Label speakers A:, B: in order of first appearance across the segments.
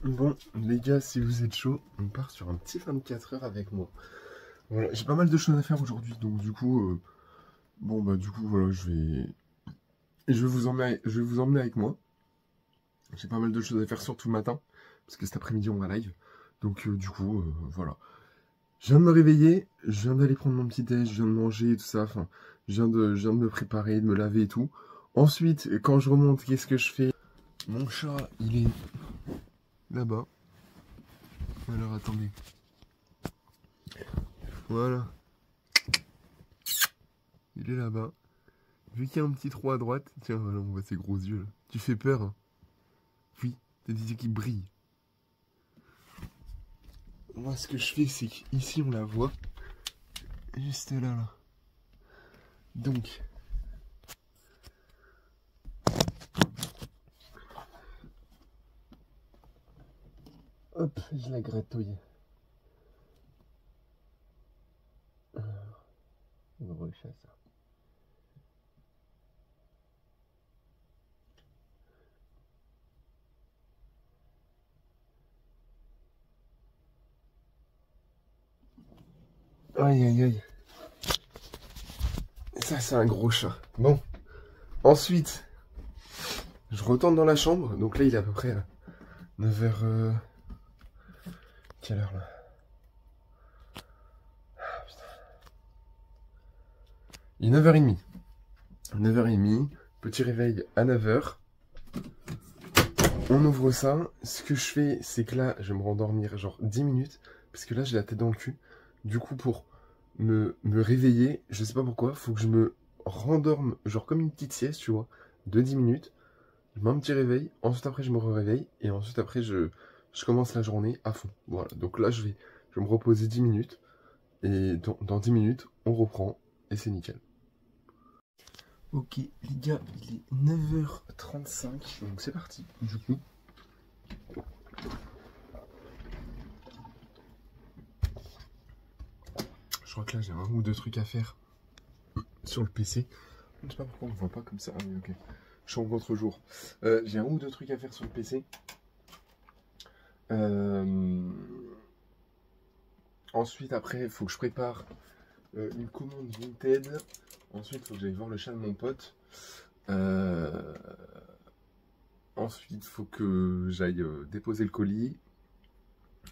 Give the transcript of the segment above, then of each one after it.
A: Bon, les gars, si vous êtes chaud, on part sur un petit 24 heures avec moi. Voilà, j'ai pas mal de choses à faire aujourd'hui, donc du coup, voilà, je vais vous emmener avec moi. J'ai pas mal de choses à faire, surtout le matin, parce que cet après-midi, on va live. Donc, voilà. Je viens de me réveiller, je viens d'aller prendre mon petit déj, je viens de manger et tout ça, enfin, je viens de me préparer, de me laver et tout. Ensuite, quand je remonte, qu'est-ce que je fais? Mon chat, il est là-bas. Alors, attendez. Voilà. Il est là-bas. Vu qu'il y a un petit trou à droite, tiens, voilà, on voit ses gros yeux là. Tu fais peur, hein? Oui, t'as des yeux qui brillent. Moi, ce que je fais, c'est qu'ici, on la voit. Juste là, là. Donc. Hop, je la gratouille. Gros chat, ça. Aïe, aïe, aïe. Ça, c'est un gros chat. Bon. Ensuite, je retourne dans la chambre. Donc là, il est à peu près 9h... Quelle heure, là? Ah, putain. Il est 9h30. 9h30. Petit réveil à 9h. On ouvre ça. Ce que je fais, c'est que là, je vais me rendormir genre 10 minutes. Parce que là, j'ai la tête dans le cul. Du coup, pour me réveiller, je sais pas pourquoi, faut que je me rendorme, genre comme une petite sieste, tu vois, de 10 minutes. Je mets un petit réveil. Ensuite, après, je me réveille. Et ensuite, après, je commence la journée à fond. Voilà. Donc là, je vais me reposer 10 minutes. Et dans 10 minutes, on reprend. Et c'est nickel. Ok, les gars, il est 9h35, donc c'est parti, du coup. Je crois que là, j'ai un ou deux trucs à faire sur le PC. Je sais pas pourquoi on ne voit pas comme ça. Ah oui, ok. Je suis en contre-jour. J'ai un ou deux trucs à faire sur le PC. Ensuite, après, il faut que je prépare une commande Vinted. Ensuite, il faut que j'aille voir le chat de mon pote. Ensuite, il faut que j'aille déposer le colis.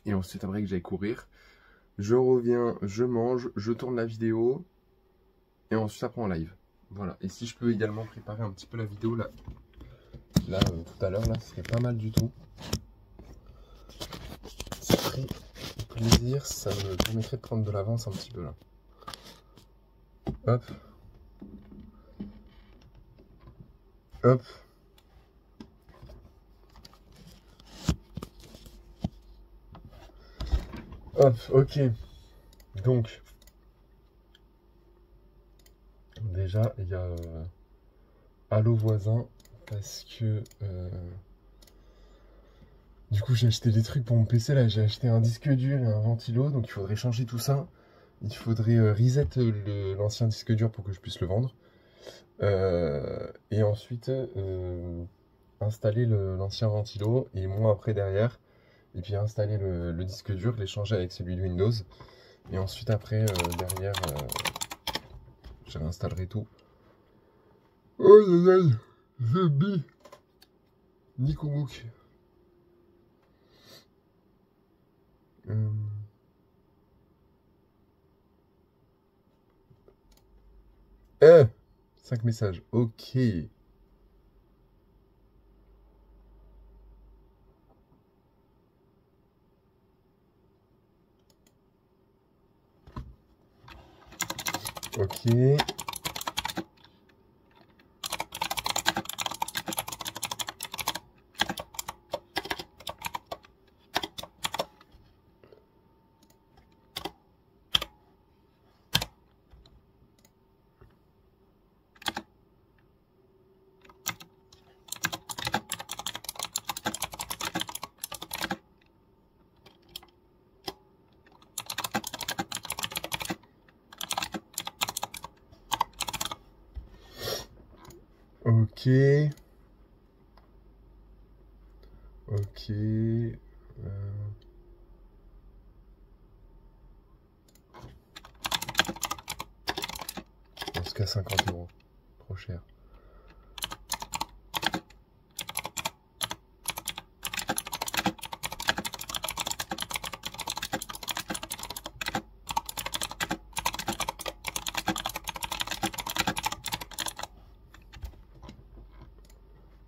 A: Et ensuite, après que j'aille courir. Je reviens, je mange, je tourne la vidéo. Et ensuite, après en live. Voilà. Et si je peux également préparer un petit peu la vidéo là, tout à l'heure, là, ce serait pas mal du tout. Ça ferait plaisir. Ça me permettrait de prendre de l'avance un petit peu là. Hop. Hop. Hop, ok. Donc, déjà, il y a Allo voisin, parce que du coup, j'ai acheté des trucs pour mon PC là. J'ai acheté un disque dur et un ventilo, donc il faudrait changer tout ça. Il faudrait reset l'ancien disque dur pour que je puisse le vendre. Et ensuite, installer l'ancien ventilo et moi après derrière. Et puis installer le disque dur, les changer avec celui de Windows. Et ensuite après, derrière, je réinstallerai tout. Oh là là, The Bee Nikomook. Euh, 5 messages, ok. Ok. Ok. Ok. Dans ce cas, 50 €. Trop cher.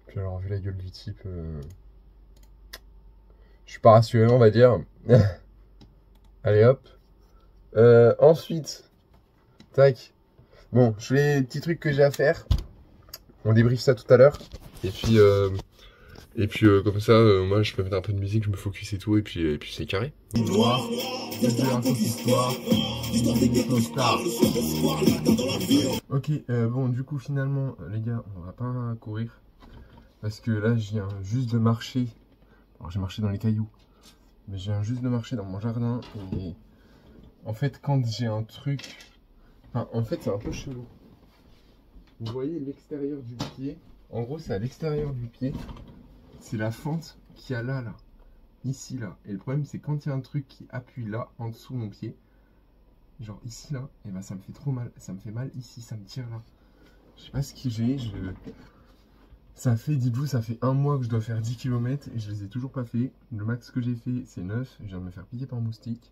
A: Puis alors, vu la gueule du type, je suis pas rassuré, on va dire. Allez hop. Ensuite, tac. Bon, je fais les petits trucs que j'ai à faire. On débriefe ça tout à l'heure. Et puis, comme ça, moi, je peux mettre un peu de musique, je me focus et tout, et puis c'est carré. Ok, bon, du coup, finalement, les gars, on va pas courir. Parce que là, je viens juste de marcher. Alors, j'ai marché dans les cailloux. Mais je viens juste de marcher dans mon jardin. Et en fait, quand j'ai un truc... Enfin, en fait, c'est un peu chelou. Vous voyez l'extérieur du pied. En gros, c'est à l'extérieur du pied. C'est la fente qu'il y a là. Ici, là. Et le problème, c'est quand il y a un truc qui appuie là, en dessous de mon pied. Genre ici, là. Et ben, ça me fait trop mal. Ça me fait mal ici. Ça me tire là. Je sais pas ce que j'ai. Ça fait, dites-vous, ça fait 1 mois que je dois faire 10 km et je les ai toujours pas fait. Le max que j'ai fait, c'est 9. Je viens de me faire piquer par un moustique.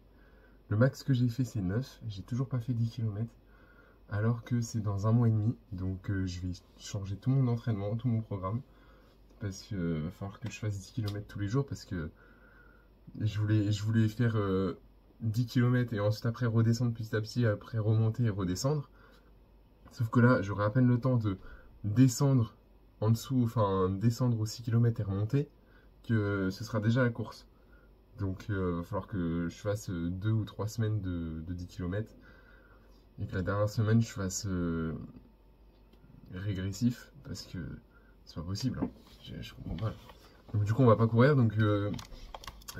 A: Le max que j'ai fait, c'est 9. J'ai toujours pas fait 10 km. Alors que c'est dans 1 mois et demi. Donc je vais changer tout mon entraînement, tout mon programme. Parce qu'il va falloir que je fasse 10 km tous les jours. Parce que je voulais faire 10 km et ensuite après redescendre petit à petit. Après remonter et redescendre. Sauf que là, j'aurai à peine le temps de descendre en dessous, enfin descendre aux 6 km et remonter, que ce sera déjà la course. Donc il va falloir que je fasse 2 ou 3 semaines de 10 km et que la dernière semaine je fasse régressif parce que c'est pas possible, hein. Je comprends pas. Donc du coup on va pas courir, donc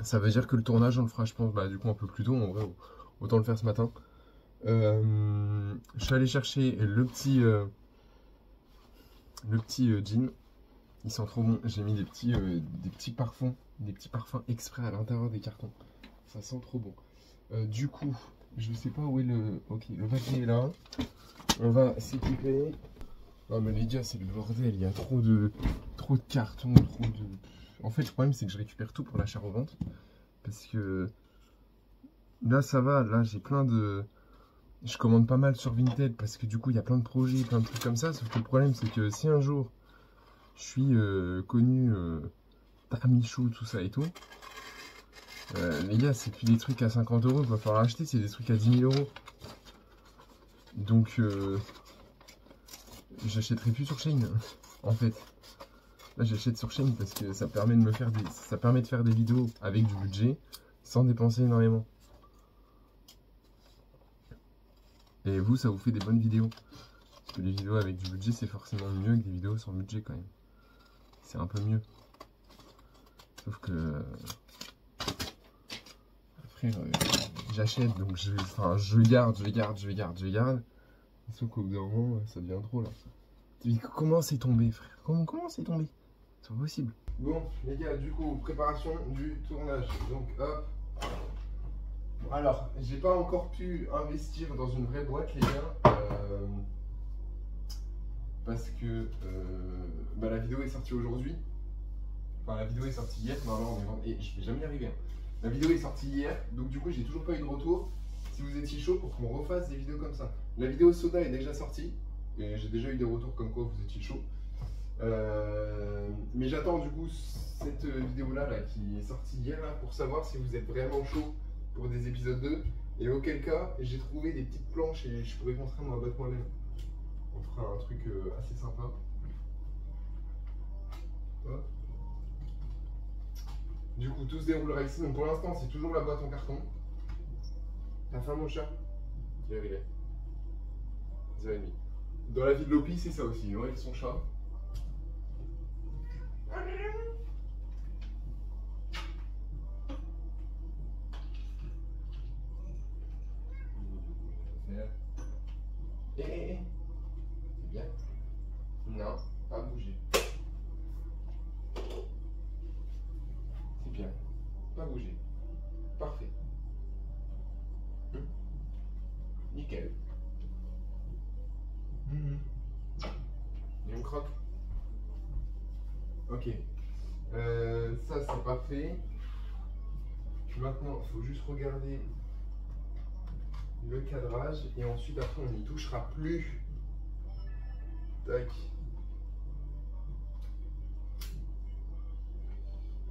A: ça veut dire que le tournage on le fera je pense du coup un peu plus tôt, en vrai autant le faire ce matin. Je suis allé chercher le petit jean. Ils sont trop bons. J'ai mis des petits parfums exprès à l'intérieur des cartons. Ça sent trop bon. Du coup, je sais pas où est le... Ok, le paquet est là. On va s'équiper. Non mais les gars, c'est le bordel. Il y a trop de cartons, trop de... En fait, le problème, c'est que je récupère tout pour l'achat-revente. Parce que... Là, ça va. Là, j'ai plein de... Je commande pas mal sur Vinted parce que du coup, il y a plein de projets, plein de trucs comme ça. Sauf que le problème, c'est que si un jour... Je suis connu par Michou, tout ça et tout. Les gars, c'est plus des trucs à 50 € qu'il va falloir acheter, c'est des trucs à 10 000 €. Donc, j'achèterai plus sur Shein, en fait. Là, j'achète sur Shein parce que ça permet de faire des vidéos avec du budget sans dépenser énormément. Et vous, ça vous fait des bonnes vidéos. Parce que les vidéos avec du budget, c'est forcément mieux que des vidéos sans budget quand même. C'est un peu mieux. Sauf que après j'achète donc je garde. Sauf qu'au bout d'un moment ça devient trop là. Comment c'est tombé frère? Comment c'est tombé? C'est pas possible. Bon les gars, du coup préparation du tournage. Donc hop. Alors j'ai pas encore pu investir dans une vraie boîte les gars. Parce que la vidéo est sortie aujourd'hui. Enfin, la vidéo est sortie hier. Non, et je vais jamais y arriver. Hein. La vidéo est sortie hier, donc du coup, j'ai toujours pas eu de retour. Si vous étiez chaud pour qu'on refasse des vidéos comme ça. La vidéo Soda est déjà sortie. Et j'ai déjà eu des retours comme quoi vous étiez chaud. Mais j'attends du coup cette vidéo-là qui est sortie hier là, pour savoir si vous êtes vraiment chaud pour des épisodes 2. Et auquel cas, j'ai trouvé des petites planches et je pourrais montrer moi battre moi-même. On fera un truc assez sympa. Hop. Du coup, tout se déroulera ici. Donc pour l'instant, c'est toujours la boîte en carton. T'as faim, mon chat? Quelle heure il est? 10h30. Dans la vie de Lopi, c'est ça aussi. Noël, son chat. C'est bien? Non, pas bouger. C'est bien. pas bouger. Parfait. Nickel. Et on croque. Ok. Ça c'est parfait. Maintenant, il faut juste regarder le cadrage et ensuite après on n'y touchera plus. Tac.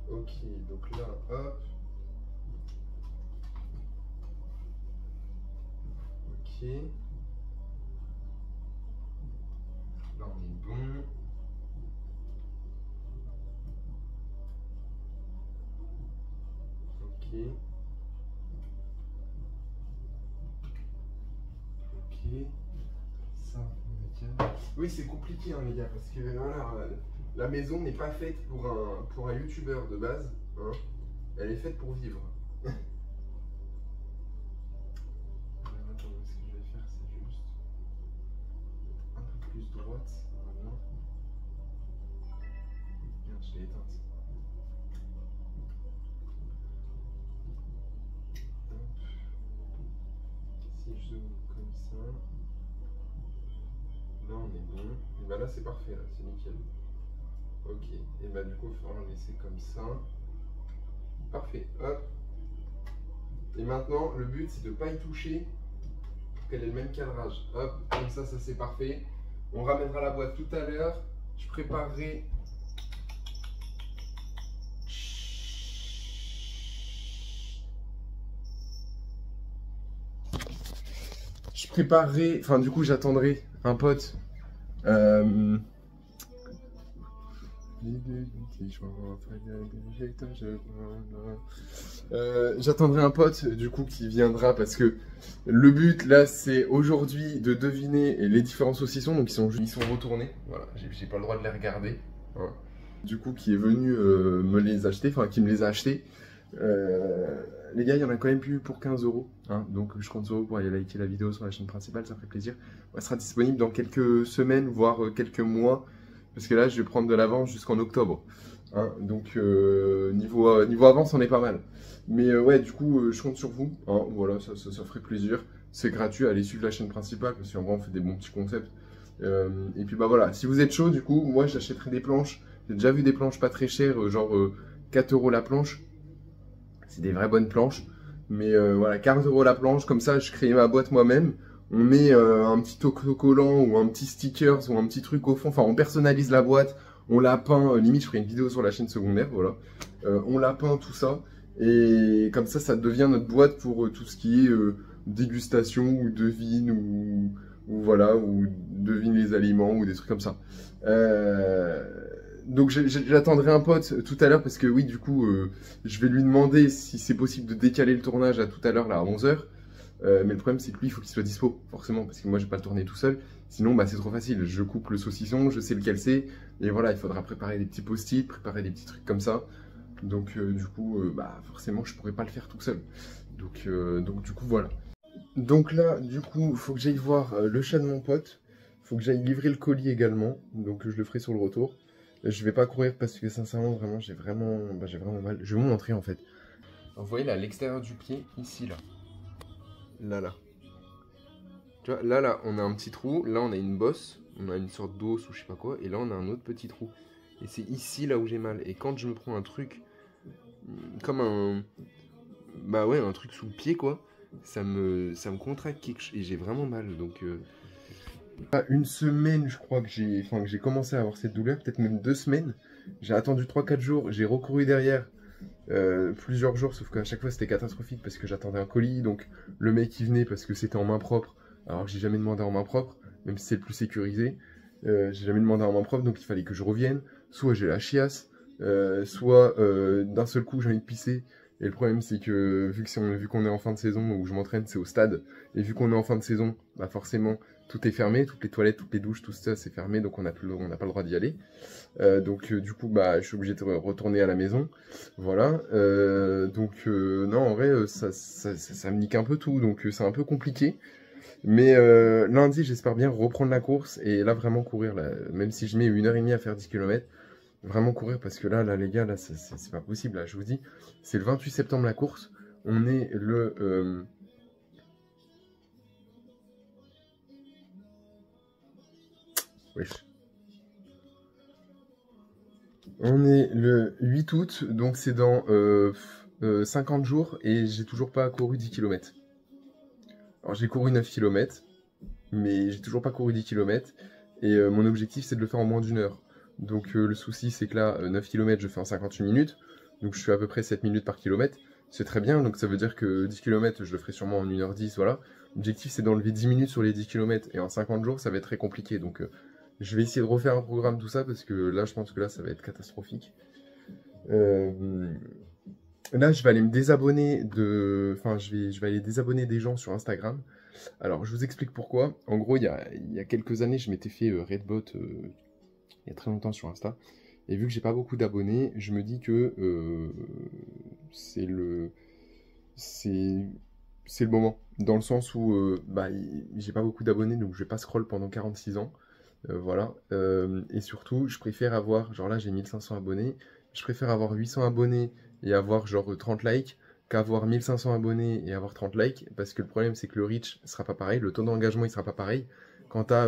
A: Ok, donc là, hop. Ok. Là on est bon. Ok. Ok. Ça, on est. Oui, c'est compliqué, hein, les gars, parce que voilà, la maison n'est pas faite pour un youtubeur de base. Hein. Elle est faite pour vivre. Alors, attends, ce que je vais faire, c'est juste un peu plus droite. Voilà. Merde, je l'ai éteinte. Si je zoome comme ça. Là, on est bon. Et bah là, c'est parfait, là, c'est nickel. Ok. Et bah du coup, il faudra le laisser comme ça. Parfait. Hop. Et maintenant, le but, c'est de ne pas y toucher pour qu'elle ait le même cadrage. Hop, comme ça c'est parfait. On ramènera la boîte tout à l'heure. Je préparerai... Enfin du coup, j'attendrai un pote. J'attendrai un pote du coup qui viendra parce que le but là c'est aujourd'hui de deviner les différents saucissons, donc ils sont retournés, voilà, j'ai pas le droit de les regarder, hein. Du coup qui est venu me les acheter, enfin qui me les a achetés. Les gars, il y en a quand même plus pour 15 €, hein, donc je compte sur vous pour aller liker la vidéo sur la chaîne principale, ça ferait plaisir. Elle sera disponible dans quelques semaines, voire quelques mois, parce que là je vais prendre de l'avance jusqu'en octobre. Hein, donc niveau avance, on est pas mal. Mais ouais, du coup, je compte sur vous. Hein, voilà, ça ferait plaisir. C'est gratuit, allez suivre la chaîne principale, parce qu'en vrai, on fait des bons petits concepts. Et puis bah voilà, si vous êtes chaud, du coup, moi j'achèterai des planches. J'ai déjà vu des planches pas très chères, genre 4 € la planche. C'est des vraies bonnes planches. Mais voilà, 15 € la planche, comme ça je crée ma boîte moi-même. On met un petit autocollant ou un petit stickers ou un petit truc au fond. Enfin, on personnalise la boîte, on la peint. Limite, je ferai une vidéo sur la chaîne secondaire, voilà. On la peint, tout ça. Et comme ça devient notre boîte pour tout ce qui est dégustation ou devine ou voilà, ou devine les aliments ou des trucs comme ça. Donc j'attendrai un pote tout à l'heure parce que oui, du coup, je vais lui demander si c'est possible de décaler le tournage à tout à l'heure, là, à 11 h. Mais le problème, c'est que lui, il faut qu'il soit dispo, forcément, parce que moi, je vais pas le tourner tout seul. Sinon, bah, c'est trop facile. Je coupe le saucisson, je sais lequel c'est. Et voilà, il faudra préparer des petits post-it, préparer des petits trucs comme ça. Donc, du coup, bah, forcément, je pourrais pas le faire tout seul. Donc, du coup, voilà. Donc là, du coup, il faut que j'aille voir le chat de mon pote. Il faut que j'aille livrer le colis également. Donc, je le ferai sur le retour. Je vais pas courir parce que sincèrement, vraiment, j'ai vraiment mal. Je vais vous montrer en fait. Alors, vous voyez là, à l'extérieur du pied, ici, là. Là. Tu vois, là, on a un petit trou. Là, on a une bosse. On a une sorte d'os ou je sais pas quoi. Et là, on a un autre petit trou. Et c'est ici, là où j'ai mal. Et quand je me prends un truc, comme un... Bah ouais, un truc sous le pied, quoi. Ça me contracte et j'ai vraiment mal. Donc... Une semaine, je crois que j'ai commencé à avoir cette douleur, peut-être même 2 semaines. J'ai attendu 3-4 jours, j'ai recouru derrière plusieurs jours, sauf qu'à chaque fois c'était catastrophique parce que j'attendais un colis, donc le mec il venait parce que c'était en main propre, alors que j'ai jamais demandé en main propre, même si c'est le plus sécurisé. J'ai jamais demandé en main propre, donc il fallait que je revienne. Soit j'ai la chiasse, soit d'un seul coup j'ai envie de pisser. Et le problème c'est que vu qu'on est en fin de saison, où je m'entraîne, c'est au stade, et vu qu'on est en fin de saison, bah forcément tout est fermé, toutes les toilettes, toutes les douches, tout ça c'est fermé, donc on n'a pas le droit d'y aller. Donc du coup bah je suis obligé de retourner à la maison, voilà. Non, en vrai ça me nique un peu tout, donc c'est un peu compliqué. Mais lundi j'espère bien reprendre la course et là vraiment courir là, même si je mets 1 h 30 à faire 10 km, vraiment courir parce que là les gars, là, c'est pas possible. Là, je vous dis, c'est le 28 septembre la course. On est le... Wesh. On est le 8 août, donc c'est dans 50 jours et j'ai toujours pas couru 10 km. Alors j'ai couru 9 km, mais j'ai toujours pas couru 10 km. Et mon objectif c'est de le faire en moins d'une heure. Donc le souci c'est que là, 9 km je fais en 58 minutes. Donc je fais à peu près 7 minutes par kilomètre. C'est très bien, donc ça veut dire que 10 km je le ferai sûrement en 1h10, voilà. L'objectif c'est d'enlever 10 minutes sur les 10 km et en 50 jours ça va être très compliqué. Donc je vais essayer de refaire un programme, tout ça, parce que là je pense que là ça va être catastrophique. Là je vais aller me désabonner de... Enfin je vais aller désabonner des gens sur Instagram. Alors je vous explique pourquoi. En gros il y a quelques années je m'étais fait Redbot il y a très longtemps sur Insta. Et vu que j'ai pas beaucoup d'abonnés, je me dis que c'est le moment. Dans le sens où bah, j'ai pas beaucoup d'abonnés, donc je vais pas scroll pendant 46 ans. Voilà. Et surtout, je préfère avoir, genre là j'ai 1500 abonnés, je préfère avoir 800 abonnés et avoir genre 30 likes qu'avoir 1500 abonnés et avoir 30 likes. Parce que le problème c'est que le reach sera pas pareil, le taux d'engagement il sera pas pareil. Quand tu as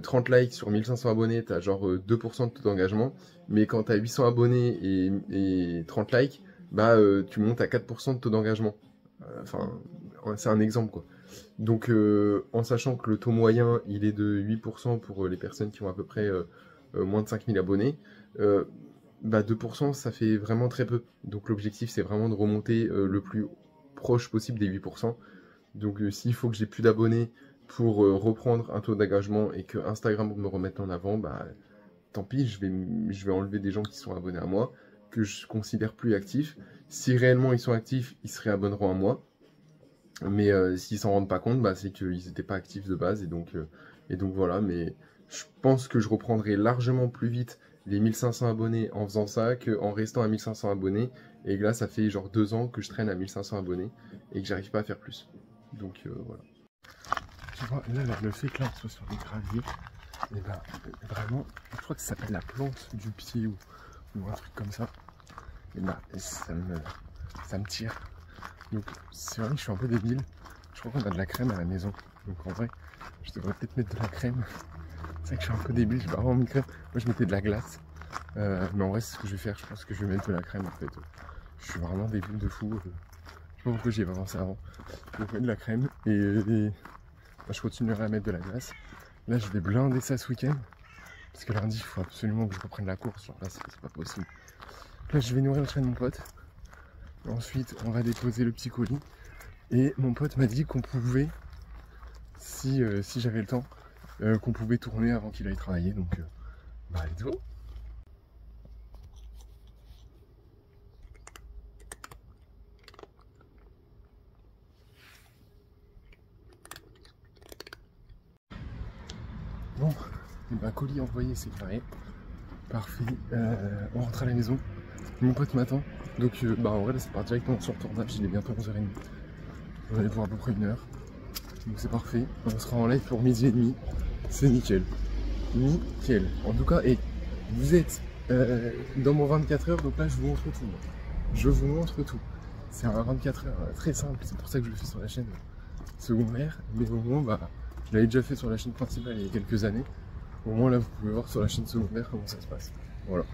A: 30 likes sur 1500 abonnés, tu as genre 2% de taux d'engagement. Mais quand tu as 800 abonnés et 30 likes, bah tu montes à 4% de taux d'engagement. Enfin, c'est un exemple quoi. Donc en sachant que le taux moyen il est de 8% pour les personnes qui ont à peu près moins de 5000 abonnés, bah 2% ça fait vraiment très peu. Donc l'objectif c'est vraiment de remonter le plus proche possible des 8%. Donc s'il faut que j'ai plus d'abonnés pour reprendre un taux d'engagement et que Instagram me remette en avant, bah tant pis, je vais enlever des gens qui sont abonnés à moi, que je considère plus actifs. Si réellement ils sont actifs, ils se réabonneront à moi. Mais s'ils s'en rendent pas compte, bah, c'est qu'ils n'étaient pas actifs de base. Et donc voilà, mais je pense que je reprendrai largement plus vite les 1500 abonnés en faisant ça qu'en restant à 1500 abonnés. Et là, ça fait genre 2 ans que je traîne à 1500 abonnés et que j'arrive pas à faire plus. Donc voilà. Tu vois, là, le fait que là, on soit sur des graviers, et bah, vraiment, je crois que ça s'appelle la plante du pied ou un truc comme ça. Et bah, ça me tire. Donc, c'est vrai que je suis un peu débile. Je crois qu'on a de la crème à la maison. Donc, en vrai, je devrais peut-être mettre de la crème. C'est vrai que je suis un peu débile, j'ai pas vraiment mis de crème. Moi, je mettais de la glace. Mais en vrai, c'est ce que je vais faire. Je pense que je vais mettre de la crème en fait. Je suis vraiment débile de fou. Je sais pas pourquoi j'y ai pas pensé avant. Je vais mettre de la crème et bah, je continuerai à mettre de la glace. Là, je vais blinder ça ce week-end. Parce que lundi, il faut absolument que je reprenne la course. Genre là, c'est pas possible. Là, je vais nourrir le chien de mon pote. Ensuite, on va déposer le petit colis. Et mon pote m'a dit qu'on pouvait, si j'avais le temps, qu'on pouvait tourner avant qu'il aille travailler. Donc, bah, let's go. Bon, et bah, colis envoyé, c'est carré. Parfait. On rentre à la maison. Mon pote m'attend. Donc, bah, en vrai, là, c'est parti directement sur le tournage. Il est bientôt 11h30. On va aller pour à peu près 1 heure. Donc, c'est parfait. On sera en live pour 12h30. C'est nickel. Nickel. En tout cas, et vous êtes dans mon 24 heures. Donc là, je vous montre tout. Je vous montre tout. C'est un 24 heures très simple. C'est pour ça que je le fais sur la chaîne secondaire. Mais au moins, bah, je l'avais déjà fait sur la chaîne principale il y a quelques années. Au moins, là, vous pouvez voir sur la chaîne secondaire comment ça se passe. Voilà.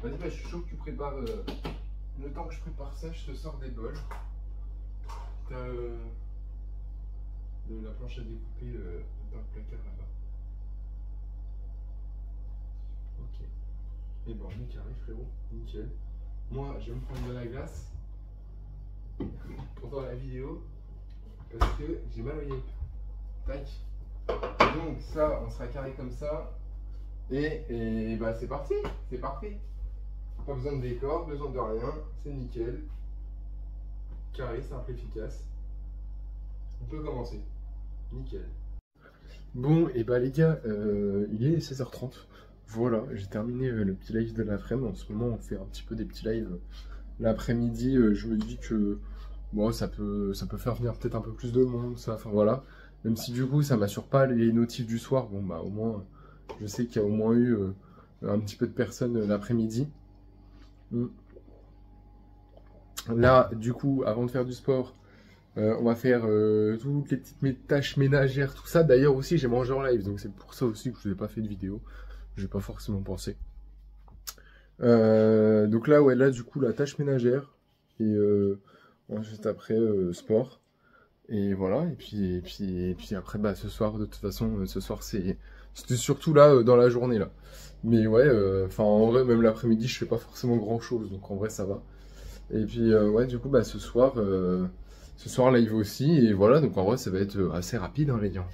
A: Vas-y, bah, je suis chaud que tu prépares. Le temps que je prépare ça, je te sors des bols. T'as la planche à découper dans le placard là-bas. Ok. Et bon, nickel, frérot. Nickel. Moi, je vais me prendre de la glace pour faire la vidéo parce que j'ai mal au yep. Tac. Donc, ça, on sera carré comme ça. Et bah, c'est parti. C'est parfait. Pas besoin de décor, besoin de rien, c'est nickel. carré, simple, efficace. On peut commencer. Nickel. Bon, et bah les gars, il est 16h30. Voilà, j'ai terminé le petit live de l'après-midi. En ce moment, on fait un petit peu des petits lives l'après-midi. Je me dis que bon, ça peut faire venir peut-être un peu plus de monde, ça. Enfin voilà. Même si du coup, ça m'assure pas les notifs du soir. Bon, bah au moins, je sais qu'il y a au moins eu un petit peu de personnes l'après-midi. Là, du coup, avant de faire du sport, on va faire toutes les petites tâches ménagères, tout ça. D'ailleurs aussi, j'ai mangé en live, donc c'est pour ça aussi que je n'ai pas fait de vidéo. J'ai pas forcément pensé. Donc là, ouais, là, du coup, la tâche ménagère. Et juste après, sport. Et voilà. Et puis après, bah, ce soir, de toute façon, ce soir, c'était surtout là, dans la journée, là. Mais ouais, enfin, en vrai, même l'après-midi, je fais pas forcément grand-chose. Donc en vrai, ça va. Et puis, ouais, du coup, bah, ce soir, live aussi. Et voilà, donc en vrai, ça va être assez rapide, hein, les gars.